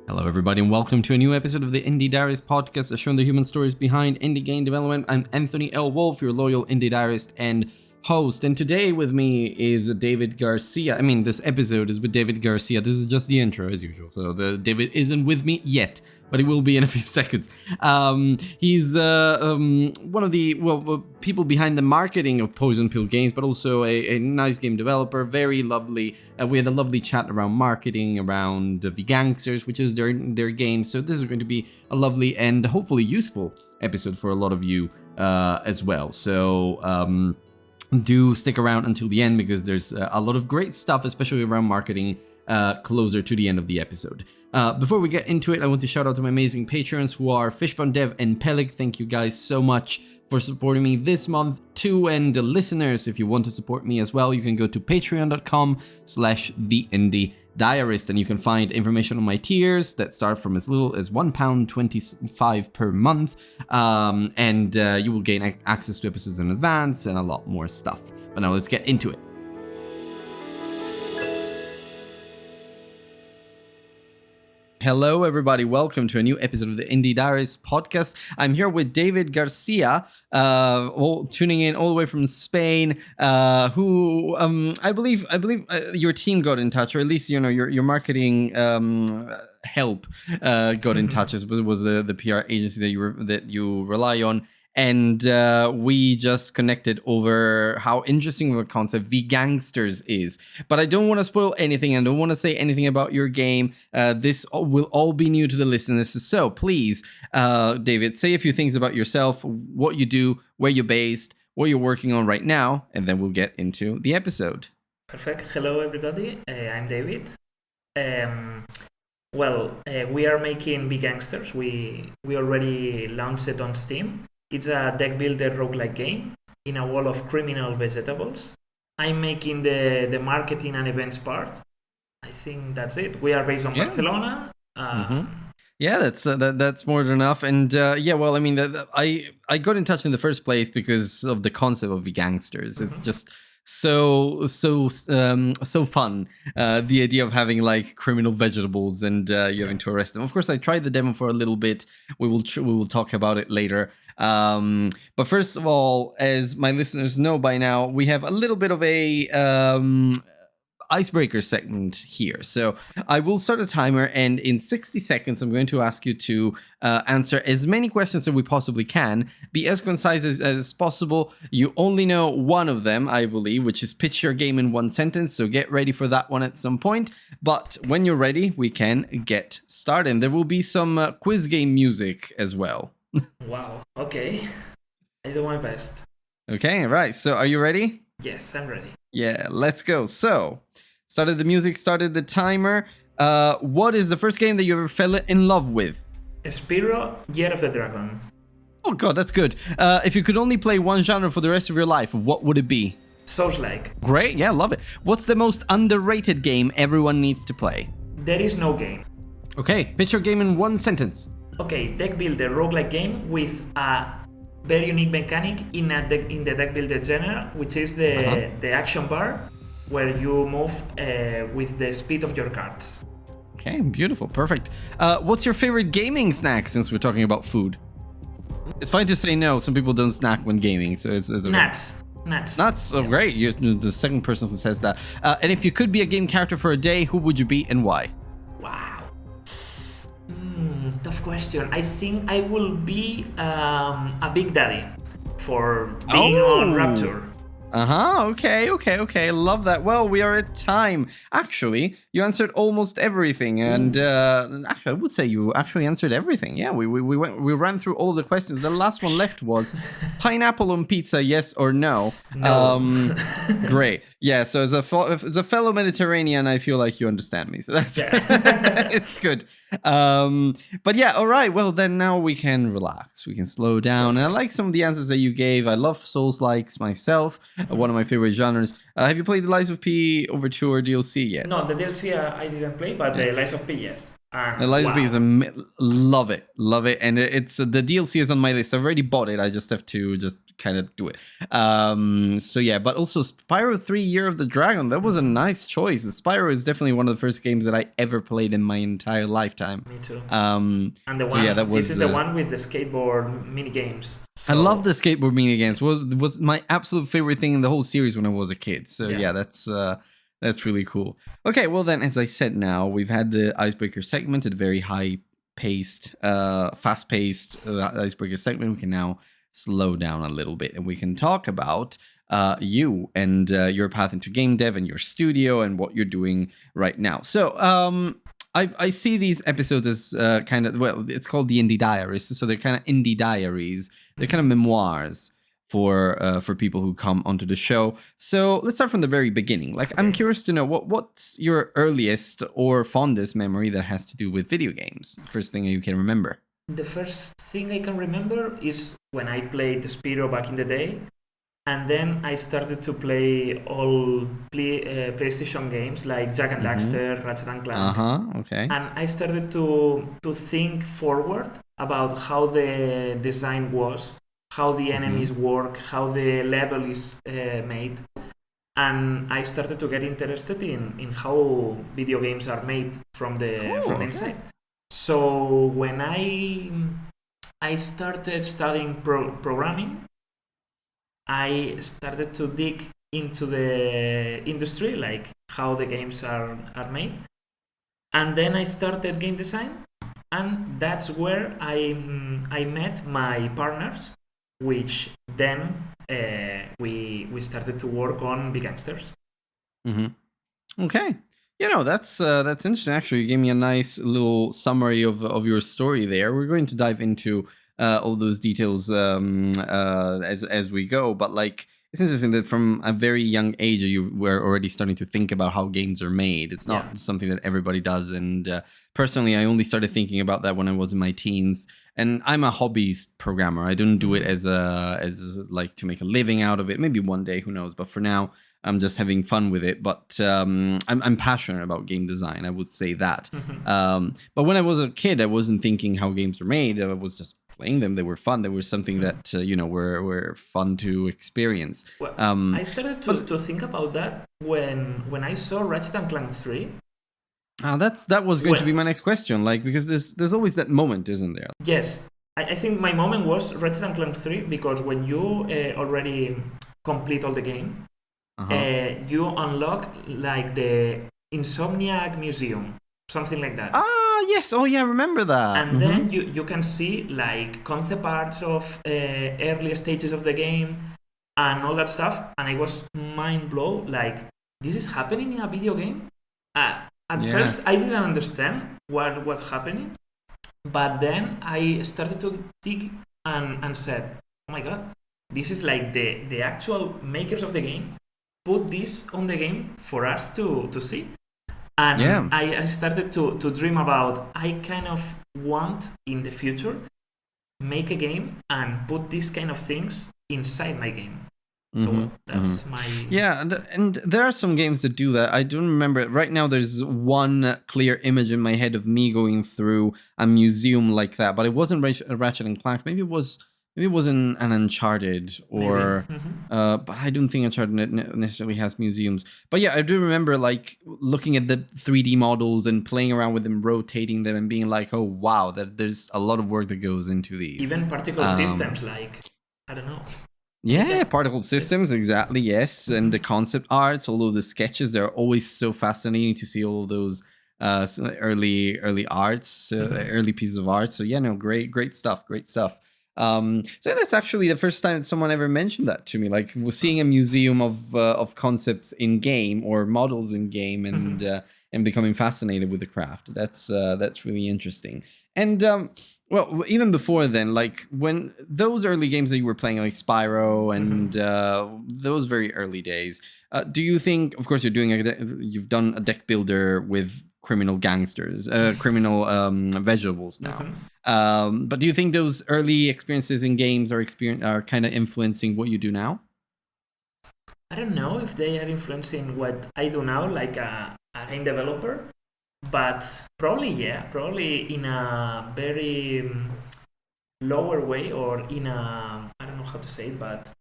Hello everybody and welcome to a new episode of the Indie Diarist podcast, showing the human stories behind indie game development. I'm Anthony L. Wolf, your loyal Indie Diarist and host, and today with me is David García. I mean, this episode is with David García. This is just the intro as usual, so David isn't with me yet, but he will be in a few seconds. He's one of the people behind the marketing of Poison Pill Games, but also a nice game developer, very lovely. We had a lovely chat around marketing, around the Gangsters, which is their game. So this is going to be a lovely and hopefully useful episode for a lot of you as well. So do stick around until the end because there's a lot of great stuff, especially around marketing, closer to the end of the episode. Before we get into it, I want to shout out to my amazing patrons who are Fishbone Dev and Pelik. Thank you guys so much for supporting me this month too. And the listeners, if you want to support me as well, you can go to patreon.com/theindiediarist and you can find information on my tiers that start from as little as £1.25 per month. And you will gain access to episodes in advance and a lot more stuff. But now let's get into it. Hello, everybody. Welcome to a new episode of the Indie Diarist podcast. I'm here with David García, tuning in all the way from Spain. Who I believe your team got in touch, or at least your marketing help got in touch. It was the PR agency that you rely on. And we just connected over how interesting of a concept Gangsters is. But I don't want to spoil anything. I don't want to say anything about your game. This will all be new to the listeners. So please, David, say a few things about yourself, what you do, where you're based, what you're working on right now, and then we'll get into the episode. Perfect. Hello, everybody. I'm David. We are making Gangsters. We already launched it on Steam. It's a deck builder roguelike game in a world of criminal vegetables. I'm making the marketing and events part. I think that's it. We are based on Barcelona. Yeah, that's more than enough. And I got in touch in the first place because of the concept of Gangsters. It's just so fun. The idea of having like criminal vegetables and you having to arrest them. Of course, I tried the demo for a little bit. We will talk about it later. But first of all, as my listeners know by now, we have a little bit of a icebreaker segment here. So I will start a timer, and in 60 seconds, I'm going to ask you to answer as many questions as we possibly can. Be as concise as possible. You only know one of them, I believe, which is pitch your game in one sentence. So get ready for that one at some point. But when you're ready, we can get started. There will be some quiz game music as well. Wow. Okay. I do my best. Okay. Right. So are you ready? Yes, I'm ready. Yeah, let's go. So, started the music, started the timer. What is the first game that you ever fell in love with? Spyro, Year of the Dragon. Oh god, that's good. If you could only play one genre for the rest of your life, what would it be? Souls-like. Great, yeah, love it. What's the most underrated game everyone needs to play? There is no game. Okay, pitch your game in one sentence. Okay, deck builder roguelike game with a very unique mechanic in the deck builder genre, which is the action bar, where you move with the speed of your cards. Okay, beautiful, perfect. What's your favorite gaming snack, since we're talking about food? It's fine to say no. Some people don't snack when gaming, so it's Nuts. Nuts. Oh, great. You're the second person who says that. And if you could be a game character for a day, who would you be and why? Wow. Tough question. I think I will be a Big Daddy for being on Rapture. Okay. Love that. Well, we are at time. Actually, you answered almost everything, and actually, I would say you actually answered everything. Yeah, we ran through all the questions. The last one left was pineapple on pizza, yes or no? No. Great. Yeah. So as a fellow Mediterranean, I feel like you understand me. So that's it's good. But yeah, all right. Well, then now we can relax. We can slow down. And I like some of the answers that you gave. I love Souls-likes myself. One of my favorite genres. Have you played the Lies of P Overture DLC yet? No, the DLC I didn't play, but the Lies of P, yes. The Lies of P is love it, and it's the DLC is on my list. I've already bought it. I just have to kind of do it. So yeah, but also Spyro 3: Year of the Dragon. That was a nice choice. Spyro is definitely one of the first games that I ever played in my entire lifetime. Me too. And the one, this is the one with the skateboard mini games. So... I love the skateboard mini games. Was my absolute favorite thing in the whole series when I was a kid. So yeah that's really cool. Okay, well then, as I said, now we've had the icebreaker segment at a very high-paced, fast-paced icebreaker segment. We can now slow down a little bit, and we can talk about you and your path into game dev and your studio and what you're doing right now. So I see these episodes as kind of, well, it's called the Indie Diaries. So they're kind of indie diaries. They're kind of memoirs for people who come onto the show. So let's start from the very beginning. Like, I'm curious to know what's your earliest or fondest memory that has to do with video games? First thing you can remember. The first thing I can remember is when I played Spyro back in the day, and then I started to play all PlayStation games like Jak and Daxter, Ratchet and Clank. Okay. And I started to think forward about how the design was, how the enemies work, how the level is made. And I started to get interested in how video games are made from the inside. So when I started studying programming, I started to dig into the industry, like how the games are made. And then I started game design, and that's where I met my partners, which then we started to work on Big Gangsters. Okay. That's interesting. Actually, you gave me a nice little summary of your story there. We're going to dive into all those details as we go. But like, it's interesting that from a very young age you were already starting to think about how games are made. It's not something that everybody does. And personally, I only started thinking about that when I was in my teens. And I'm a hobbies programmer. I don't do it as like to make a living out of it. Maybe one day, who knows? But for now, I'm just having fun with it. But I'm passionate about game design. I would say that. But when I was a kid, I wasn't thinking how games were made. I was just playing them. They were fun. They were something that were fun to experience. Well, I started to think about that when I saw Ratchet and Clank 3. That was going to be my next question. Like, because there's always that moment, isn't there? Yes, I think my moment was Ratchet and Clank 3, because when you already complete all the game, you unlock like the Insomniac Museum, something like that. Yes. Oh, yeah, I remember that. And then you can see like concept arts of early stages of the game and all that stuff. And I was mind blown. Like, this is happening in a video game? At first, I didn't understand what was happening. But then I started to dig and said, oh my God, this is like the actual makers of the game put this on the game for us to see. And I started to dream about, I kind of want in the future make a game and put these kind of things inside my game. So that's my... Yeah, and there are some games that do that. I don't remember it. Right now, there's one clear image in my head of me going through a museum like that, but it wasn't Ratchet and Clank. Maybe it was an Uncharted or... but I don't think Uncharted necessarily has museums. But yeah, I do remember like looking at the 3D models and playing around with them, rotating them and being like, oh, wow, that there's a lot of work that goes into these. Even particle systems, like, I don't know. Yeah, particle systems, exactly, yes. And the concept arts, all of the sketches, they're always so fascinating to see all of those early arts, early pieces of art. So yeah, no, great stuff. So that's actually the first time someone ever mentioned that to me. Like seeing a museum of concepts in game or models in game, and becoming fascinated with the craft. That's really interesting. And well, even before then, like when those early games that you were playing, like Spyro and those very early days, do you think? Of course, you've done a deck builder with criminal gangsters, criminal vegetables now. But do you think those early experiences in games are kind of influencing what you do now? I don't know if they are influencing what I do now, like a game developer, but probably yeah, probably in a very lower way, or in a, I don't know how to say it, but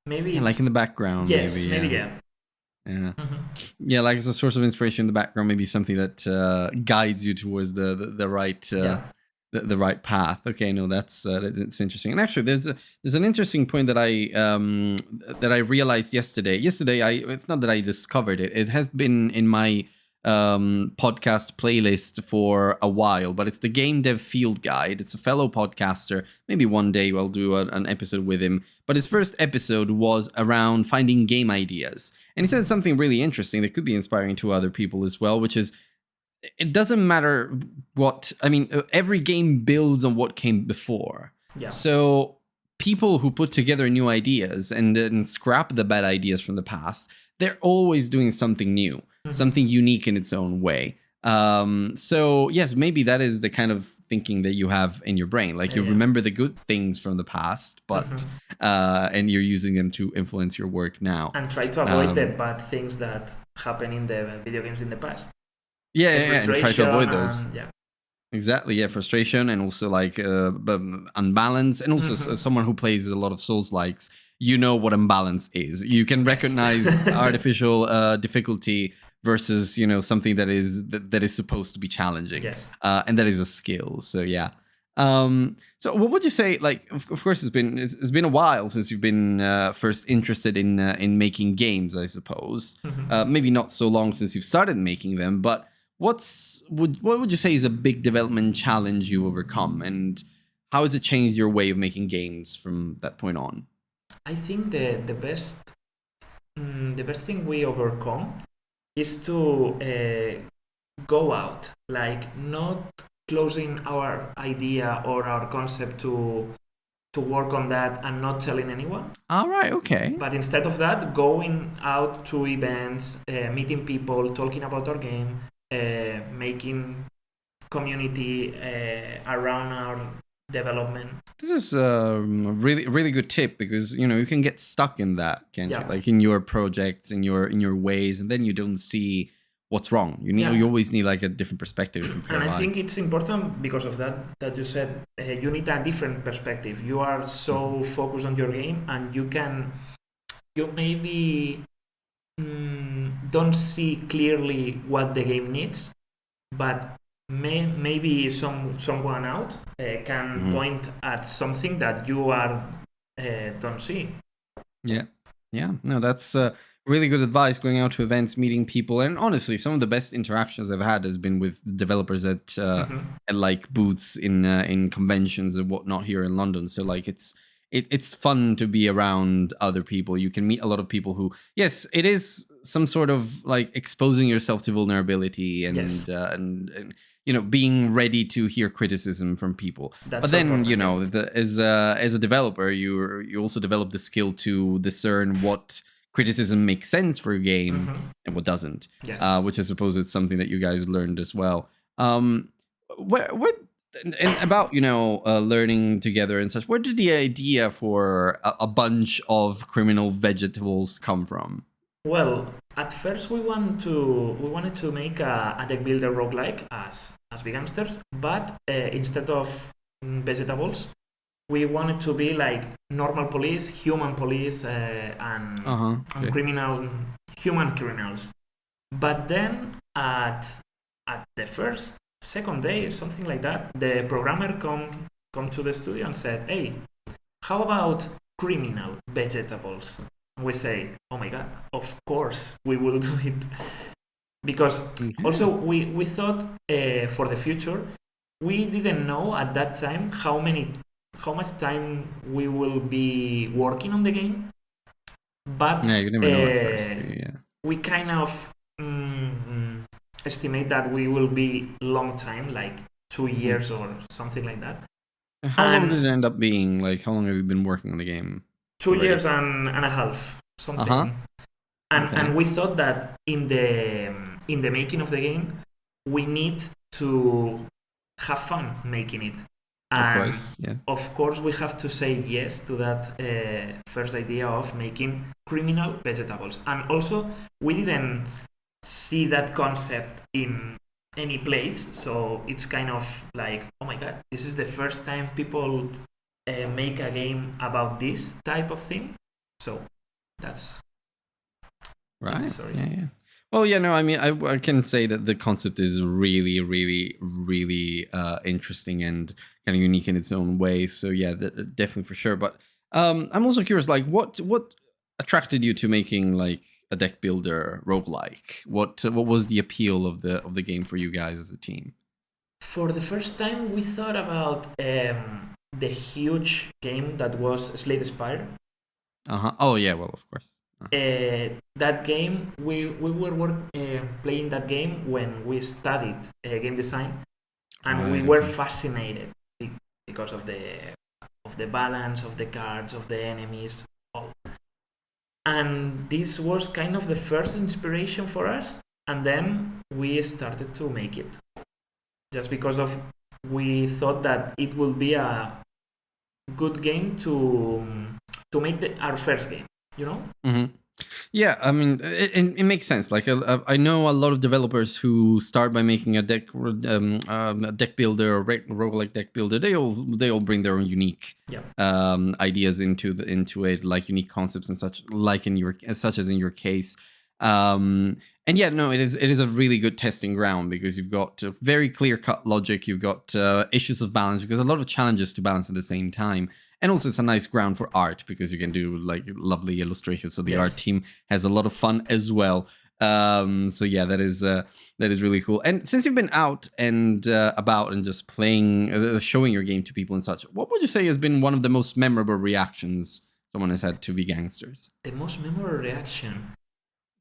maybe Yeah, like it's, in the background, yes, maybe. maybe Yeah. yeah. Yeah. Yeah, like as a source of inspiration in the background, maybe something that guides you towards the right Yeah. the right path. Okay, no, that's interesting. And actually, there's an interesting point that I realized yesterday. Yesterday, it's not that I discovered it. It has been in my podcast playlist for a while, but it's the Game Dev Field Guide. It's a fellow podcaster. Maybe one day I'll do an episode with him. But his first episode was around finding game ideas. And he said something really interesting that could be inspiring to other people as well, which is it doesn't matter what, I mean, every game builds on what came before. Yeah. So people who put together new ideas and then scrap the bad ideas from the past, they're always doing something new, something unique in its own way. So yes, maybe that is the kind of thinking that you have in your brain. Like you remember the good things from the past, but and you're using them to influence your work now. And try to avoid the bad things that happen in the video games in the past. Yeah, and try to avoid those. Yeah. Exactly, yeah, frustration and also like unbalance, and also as someone who plays a lot of Souls-likes, you know what imbalance is. You can recognize artificial difficulty versus something that is supposed to be challenging, and that is a skill. So yeah. So what would you say? Like, of course, it's been a while since you've been first interested in making games, I suppose. Maybe not so long since you've started making them, but what would you say is a big development challenge you overcome, and how has it changed your way of making games from that point on? I think the best thing we overcome is to go out, like not closing our idea or our concept to work on that and not telling anyone. All right, okay. But instead of that, going out to events, meeting people, talking about our game, making community around our development. This is a really good tip, because you can get stuck in that, can't you? Like in your projects, in your ways, and then you don't see what's wrong. You always need like a different perspective. And I think it's important because of that you said you need a different perspective. You are so focused on your game, and you maybe don't see clearly what the game needs, but maybe someone out can point at something that you don't see. Yeah, no, that's really good advice. Going out to events, meeting people, and honestly, some of the best interactions I've had has been with developers at like booths in conventions and whatnot here in London. So like it's fun to be around other people. You can meet a lot of people who, yes, it is some sort of like exposing yourself to vulnerability and being ready to hear criticism from people. But then as a developer, you also develop the skill to discern what criticism makes sense for a game and what doesn't. Which I suppose is something that you guys learned as well. What and about learning together and such, where did the idea for a bunch of criminal vegetables come from? Well, at first we wanted to make a deck builder roguelike as big gangsters, but instead of vegetables, we wanted to be like normal police, human police, and human criminals. But then at the second day or something like that, the programmer come to the studio and said, "Hey, how about criminal vegetables?" We say, "Oh my god, of course we will do it." Because also we thought for the future, we didn't know at that time how many how much time we will be working on the game, but Yeah, you never know at first. Yeah. we kind of estimate that we will be long time, like 2 years or something like that. How long did it end up being? Like, how long have you been working on the game? 2 years and a half, something. And we thought that in the making of the game, we need to have fun making it. And of course, yeah. Of course, we have to say yes to that first idea of making criminal vegetables. And also, we didn't see that concept in any place, so it's kind of like, oh my god, this is the first time people make a game about this type of thing. So that's right. Sorry. Yeah. Well, yeah, no, I mean, I can say that the concept is really, really, really interesting and kind of unique in its own way. So yeah, definitely for sure. But I'm also curious, like, what attracted you to making like a deck builder roguelike? What was the appeal of the game for you guys as a team? For the first time, we thought about the huge game that was Slay the Spire. Oh yeah, well, of course. That game, we were playing that game when we studied game design, and we were fascinated because of the balance of the cards, of the enemies, all. And this was kind of the first inspiration for us, and then we started to make it, just because of we thought that it would be a good game to make our first game, you know. Mm-hmm. Yeah, I mean, it makes sense. Like, I know a lot of developers who start by making a deck builder or roguelike deck builder. They all bring their own unique ideas into it, like unique concepts and such. Like such as in your case. And yeah, no, it is a really good testing ground because you've got very clear cut logic. You've got issues of balance because a lot of challenges to balance at the same time. And also it's a nice ground for art because you can do like lovely illustrations. So the art team has a lot of fun as well. So yeah, that is really cool. And since you've been out and about and just playing, showing your game to people and such, what would you say has been one of the most memorable reactions someone has had to V-Gangsters? The most memorable reaction?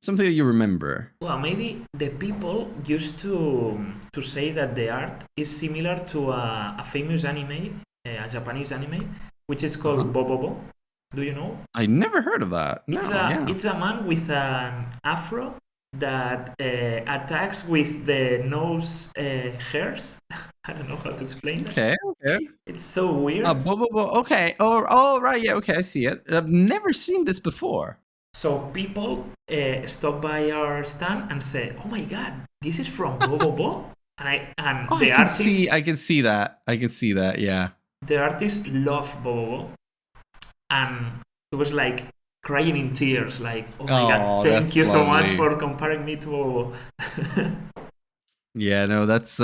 Something that you remember? Well, maybe the people used to say that the art is similar to a famous anime, a Japanese anime, which is called Bobobo. Do you know? I never heard of that. It's a man with an afro that attacks with the nose hairs. I don't know how to explain that. Okay. It's so weird. Bobobo. Okay. Oh, right. Yeah. Okay. I see it. I've never seen this before. So people stop by our stand and say, "Oh my god, this is from Bobobo," I can see that. Yeah. The artist loved Bobobo, and it was like crying in tears, like, "Oh my god, thank you so much for comparing me to Bobobo." Yeah, no, that's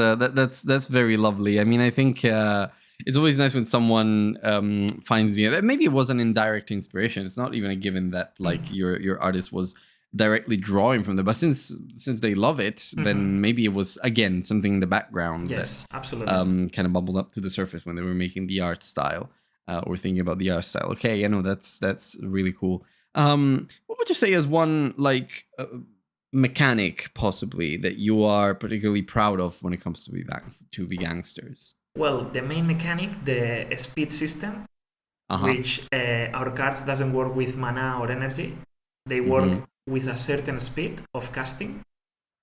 very lovely. I mean, I think it's always nice when someone finds maybe it was an indirect inspiration. It's not even a given that like your artist was directly drawing from them, but since they love it, then maybe it was again something in the background that absolutely kind of bubbled up to the surface when they were making the art style or thinking about the art style. Okay, yeah, no, that's really cool. What would you say is one like mechanic possibly that you are particularly proud of when it comes to V-Gangsters? Well, the main mechanic, the speed system, which our cards doesn't work with mana or energy. They work with a certain speed of casting,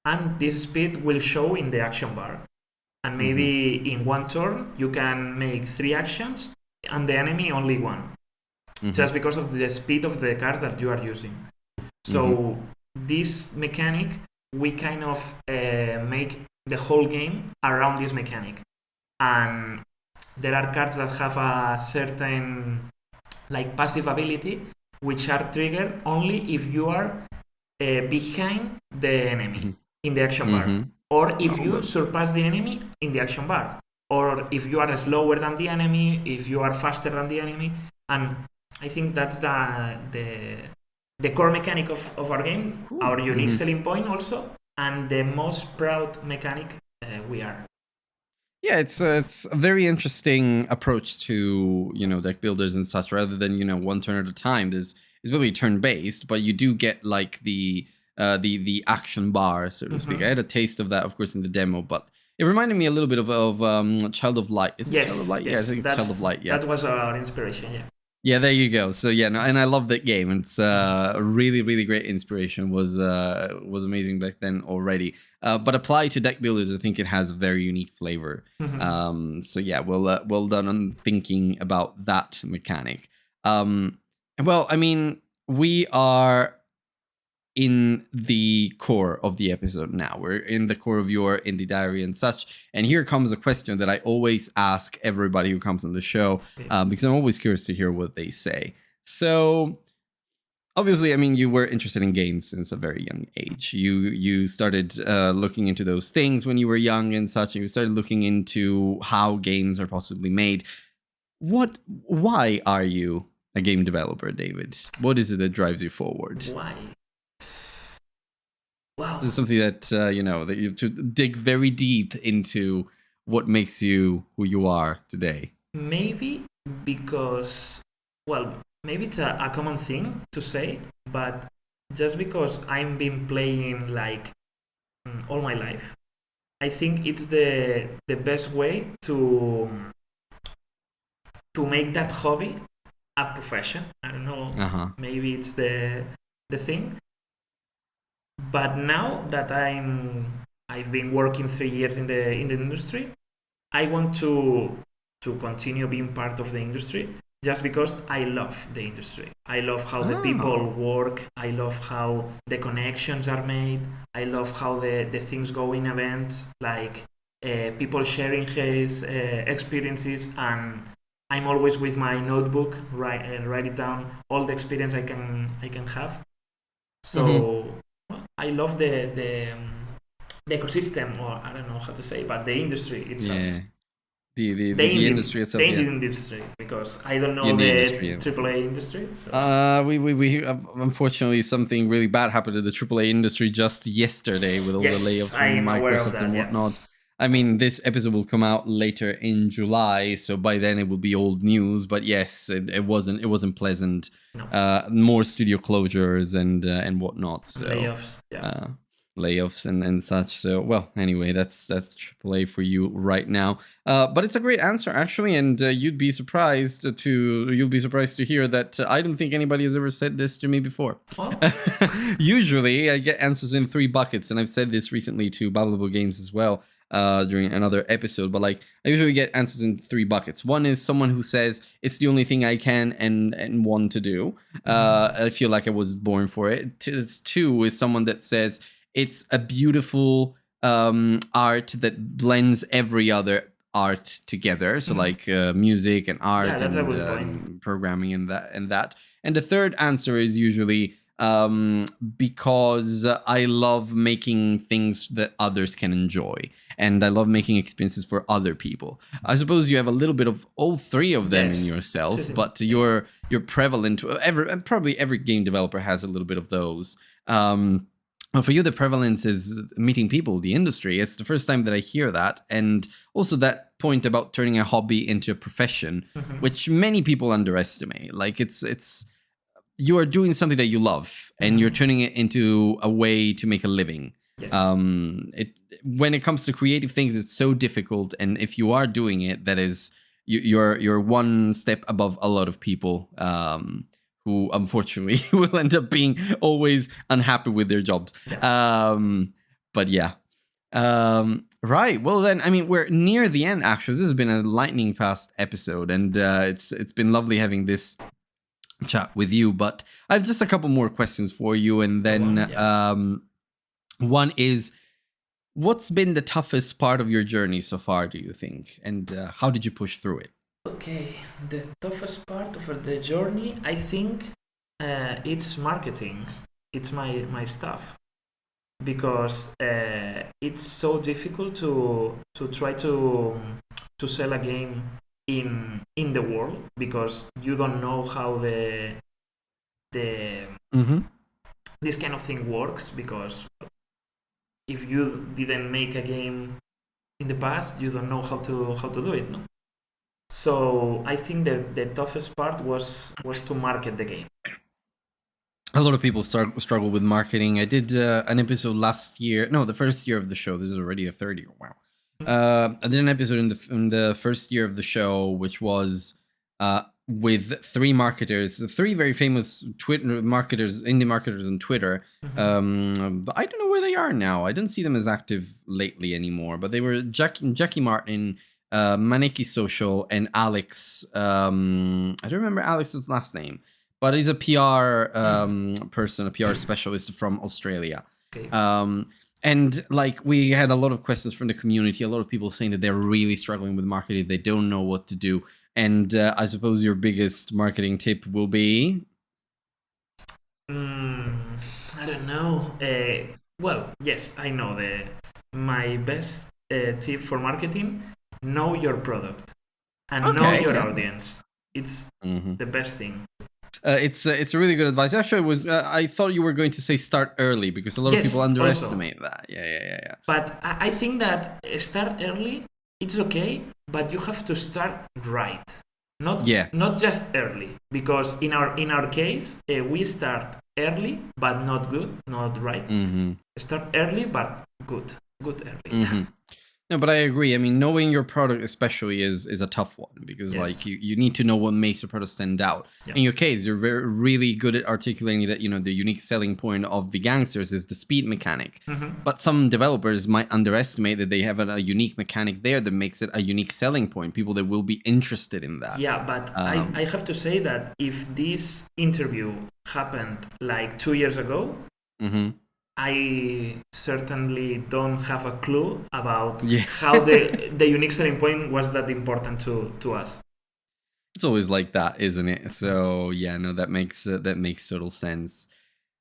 and this speed will show in the action bar. And maybe in one turn you can make 3 actions and the enemy only 1, just because of the speed of the cards that you are using. So this mechanic, we kind of make the whole game around this mechanic. And there are cards that have a certain like passive ability, which are triggered only if you are behind the enemy in the action bar, or if you surpass the enemy in the action bar, or if you are slower than the enemy, if you are faster than the enemy. And I think that's the core mechanic of our game, our unique selling point also, and the most proud mechanic we are. Yeah, it's a very interesting approach to deck builders and such. Rather than one turn at a time, it's really turn based, but you do get like the action bar, so to speak. I had a taste of that, of course, in the demo, but it reminded me a little bit of Child of Light. Is it Child of Yes, Light? Yeah, I yes, think it's Child of Light. Yeah. that was our inspiration. Yeah. Yeah, there you go. So yeah, no, and I love that game. It's a really, really great inspiration. Was amazing back then already. But applied to deck builders, I think it has a very unique flavor. So yeah, well done on thinking about that mechanic. Well, I mean, we are in the core of the episode now. We're in the core of your indie diary and such. And here comes a question that I always ask everybody who comes on the show, because I'm always curious to hear what they say. So obviously, I mean, you were interested in games since a very young age. You started looking into those things when you were young and such, and you started looking into how games are possibly made. Why are you a game developer, David? What is it that drives you forward? Why? Wow. This is something that that you have to dig very deep into what makes you who you are today. Maybe because, well, maybe it's a common thing to say, but just because I've been playing like all my life, I think it's the best way to make that hobby a profession. I don't know. Maybe it's the thing. But now that I've been working 3 years in the industry, I want to continue being part of the industry just because I love the industry. I love how the people work. I love how the connections are made. I love how the things go in events, like people sharing his experiences, and I'm always with my notebook, write it down all the experience I can have. So I love the ecosystem, or I don't know how to say, but the industry itself. Yeah. The industry itself. The indie industry, because I don't know the AAA industry. So. We unfortunately, something really bad happened to the AAA industry just yesterday with all the layoffs from Microsoft and whatnot. Yeah. I mean, this episode will come out later in July, so by then it will be old news. But yes, it wasn't pleasant. No. More studio closures and whatnot. So layoffs. Yeah. Layoffs and such. So well, anyway, that's AAA for you right now. But it's a great answer actually, and you'll be surprised to hear that I don't think anybody has ever said this to me before. Oh. Usually, I get answers in 3 buckets, and I've said this recently to Babbleable Games as well. During another episode, but like I usually get answers in 3 buckets. One is someone who says it's the only thing I can and want to do. I feel like I was born for it. 2 is someone that says it's a beautiful art that blends every other art together. So like music and art and programming and that. And the third answer is usually because I love making things that others can enjoy, and I love making experiences for other people. I suppose you have a little bit of all 3 of them in yourself, but you're prevalent. Probably every game developer has a little bit of those. Well, for you, the prevalence is meeting people, the industry. It's the first time that I hear that. And also that point about turning a hobby into a profession, which many people underestimate. Like it's you are doing something that you love and you're turning it into a way to make a living. Yes. When it comes to creative things, it's so difficult. And if you are doing it, that is, you're one step above a lot of people. Who unfortunately will end up being always unhappy with their jobs. Yeah. But yeah. Right. Well, then, I mean, we're near the end, actually. This has been a lightning fast episode, and it's been lovely having this chat with you. But I have just a couple more questions for you, and then one is, what's been the toughest part of your journey so far, do you think? And how did you push through it? Okay, the toughest part of the journey, I think it's marketing. It's my stuff, because it's so difficult to try to sell a game in the world, because you don't know how the this kind of thing works. Because if you didn't make a game in the past, you don't know how to do it, no? So I think that the toughest part was to market the game. A lot of people struggle with marketing. I did an episode last year. No, the first year of the show. This is already a third year. Wow. I did an episode in the first year of the show, which was with three marketers, three very famous Twitter marketers, indie marketers on Twitter. But I don't know where they are now. I didn't see them as active lately anymore. But they were Jackie Martin, Maneki Social, and Alex. I don't remember Alex's last name, but he's a PR person, a PR specialist from Australia. Okay. And like we had a lot of questions from the community, a lot of people saying that they're really struggling with marketing, they don't know what to do. And I suppose your biggest marketing tip will be? I don't know. Well, yes, I know my best tip for marketing: know your product and know your audience. It's the best thing. It's a really good advice. Actually, I thought you were going to say start early because a lot of people underestimate that. Yeah. But I think that start early, it's okay, but you have to start right. Not just early, because in our case, we start early but not good, not right. Start early but good early. No, but I agree. I mean, knowing your product especially is a tough one because like you need to know what makes your product stand out. Yeah. In your case, you're really good at articulating that, the unique selling point of the Gangsters is the speed mechanic. But some developers might underestimate that they have a unique mechanic there that makes it a unique selling point. People that will be interested in that. Yeah, but I have to say that if this interview happened like 2 years ago, I certainly don't have a clue about how the unique selling point was that important to us. It's always like that, isn't it? So yeah, no, that makes total sense.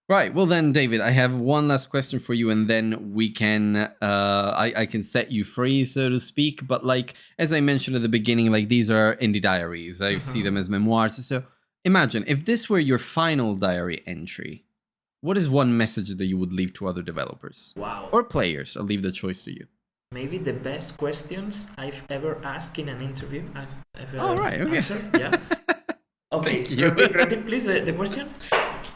Right. Well then, David, I have one last question for you, and then we can I can set you free, so to speak. But like as I mentioned at the beginning, like these are indie diaries. I see them as memoirs. So imagine if this were your final diary entry. What is one message that you would leave to other developers? Wow. Or players? I'll leave the choice to you. Maybe the best questions I've ever asked in an interview. I've ever answered. Yeah. Okay. Repeat, please, the question.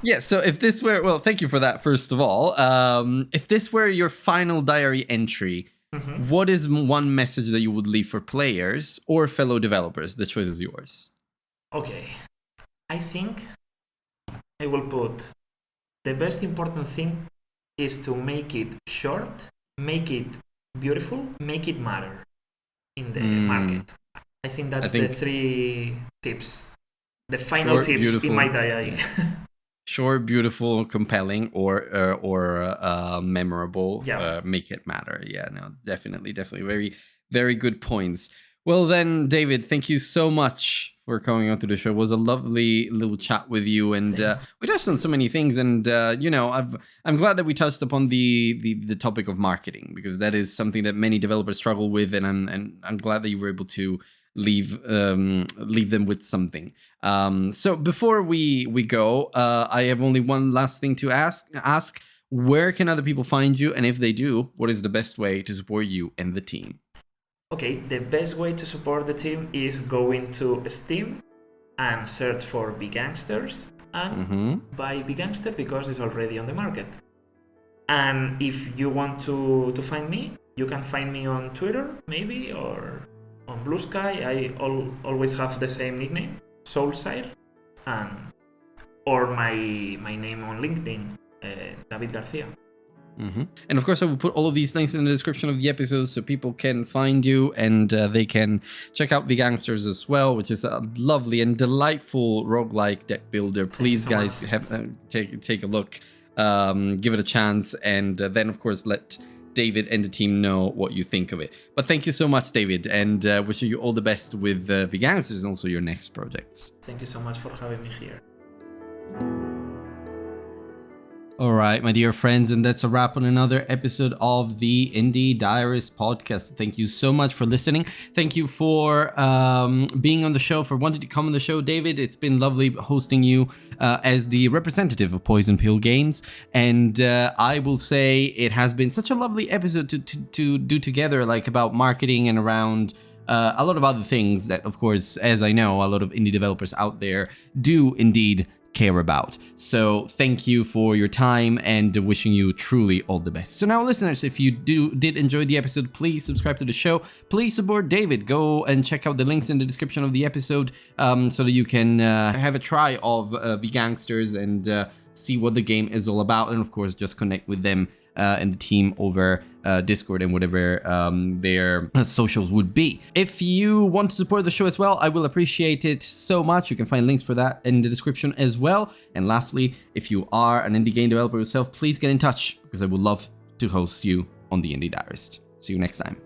Yeah. So if this were, well, thank you for that. First of all, if this were your final diary entry, what is one message that you would leave for players or fellow developers? The choice is yours. Okay. I think I will put. The best important thing is to make it short, make it beautiful, make it matter in the market. I think that's the three tips, the final short, tips in my diary. Yeah. Short, beautiful, compelling, or memorable. Yeah. Make it matter. Yeah, no, definitely. Very, very good points. Well then, David, thank you so much for coming on to the show. It was a lovely little chat with you, and we touched on so many things. And I'm glad that we touched upon the topic of marketing, because that is something that many developers struggle with, and I'm glad that you were able to leave them with something. So before we go, I have only one last thing to ask. Where can other people find you, and if they do, what is the best way to support you and the team? Okay, the best way to support the team is going to Steam and search for Big Gangsters and buy Big Gangster because it's already on the market. And if you want to find me, you can find me on Twitter, maybe, or on Blue Sky. I always have the same nickname, Soulsire, or my name on LinkedIn, David García. And of course, I will put all of these links in the description of the episode so people can find you, and they can check out The Gangsters as well, which is a lovely and delightful roguelike deck builder. Please, guys, take a look, give it a chance, and then, of course, let David and the team know what you think of it. But thank you so much, David, and wishing you all the best with The Gangsters and also your next projects. Thank you so much for having me here. All right, my dear friends, and that's a wrap on another episode of the Indie Diarist podcast. Thank you so much for listening. Thank you for being on the show, for wanting to come on the show, David. It's been lovely hosting you as the representative of Poison Pill Games. And I will say it has been such a lovely episode to do together, like about marketing and around a lot of other things that, of course, as I know, a lot of indie developers out there do indeed care about. So thank you for your time and wishing you truly all the best. So now, listeners, if you did enjoy the episode, please subscribe to the show. Please support David. Go and check out the links in the description of the episode so that you can have a try of Gangsters and see what the game is all about, and of course just connect with them and the team over Discord and whatever their socials would be. If you want to support the show as well, I will appreciate it so much. You can find links for that in the description as well. And lastly, if you are an indie game developer yourself, please get in touch because I would love to host you on the Indie Diarist. See you next time.